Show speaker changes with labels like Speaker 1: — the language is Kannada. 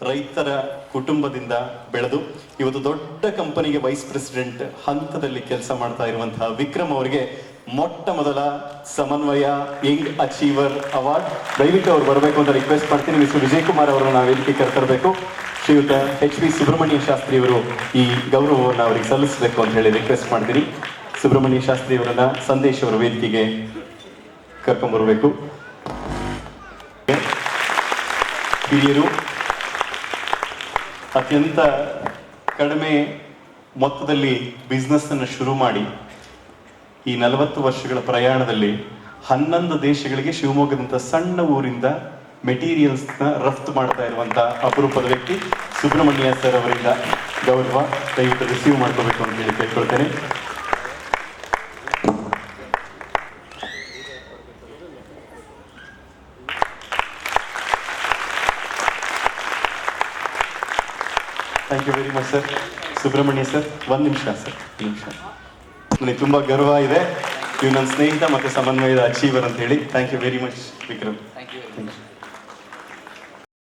Speaker 1: ರೈತರ ಕುಟುಂಬದಿಂದ ಬೆಳೆದು ಇವತ್ತು ದೊಡ್ಡ ಕಂಪನಿಗೆ ವೈಸ್ ಪ್ರೆಸಿಡೆಂಟ್ ಹಂತದಲ್ಲಿ ಕೆಲಸ ಮಾಡ್ತಾ ಇರುವಂತಹ ವಿಕ್ರಮ್ ಅವರಿಗೆ ಮೊಟ್ಟ ಮೊದಲ ಸಮನ್ವಯ ಯಂಗ್ ಅಚೀವರ್ ಅವಾರ್ಡ್. ದಯವಿಟ್ಟು ಅವ್ರು ಬರಬೇಕು ಅಂತ ರಿಕ್ವೆಸ್ಟ್ ಮಾಡ್ತೀನಿ. ಮಿಸ್ಟರ್ ವಿಜಯ್ ಕುಮಾರ್ ಅವರನ್ನು ನಾವು ವೇದಿಕೆ ಕರೆತರಬೇಕು. ಶ್ರೀಯುತ H.V. ಸುಬ್ರಹ್ಮಣ್ಯ ಶಾಸ್ತ್ರಿ ಅವರು ಈ ಗೌರವವನ್ನು ಅವರಿಗೆ ಸಲ್ಲಿಸಬೇಕು ಅಂತ ಹೇಳಿ ರಿಕ್ವೆಸ್ಟ್ ಮಾಡ್ತೀನಿ. ಸುಬ್ರಹ್ಮಣ್ಯ ಶಾಸ್ತ್ರಿ ಅವರನ್ನ ಸಂದೇಶ್ ಅವರ ವೇದಿಕೆಗೆ ಕರ್ಕೊಂಡ್ಬರ್ಬೇಕು. ಹಿರಿಯರು ಅತ್ಯಂತ ಕಡಿಮೆ ಮೊತ್ತದಲ್ಲಿ ಬಿಸ್ನೆಸ್ ಅನ್ನು ಶುರು ಮಾಡಿ ಈ 40 ವರ್ಷಗಳ ಪ್ರಯಾಣದಲ್ಲಿ 11 ದೇಶಗಳಿಗೆ ಶಿವಮೊಗ್ಗದಂತ ಸಣ್ಣ ಊರಿಂದ ಮೆಟೀರಿಯಲ್ಸ್ ನ ರಫ್ತು ಮಾಡ್ತಾ ಇರುವಂತಹ ಅಪರೂಪದ ವ್ಯಕ್ತಿ ಸುಬ್ರಹ್ಮಣ್ಯ ಸರ್ ಅವರಿಂದ ಗೌರವ ದಯವಿಟ್ಟು ರಿಸೀವ್ ಮಾಡ್ಕೋಬೇಕು ಅಂತ ಹೇಳಿ ಕೇಳ್ಕೊಳ್ತೇನೆ. Thank you very much sir. Subrahmanya sir, ಒಂದು ನಿಮಿಷ ಸರ್, ನನಗೆ ತುಂಬಾ ಗರ್ವ ಇದೆ. ಇವ್ ನನ್ನ ಸ್ನೇಹಿತ ಮತ್ತೆ ಸಮನ್ವಯದ ಅಚೀವರ್ ಅಂತ ಹೇಳಿ. Thank you very much Vikram.
Speaker 2: Thank you.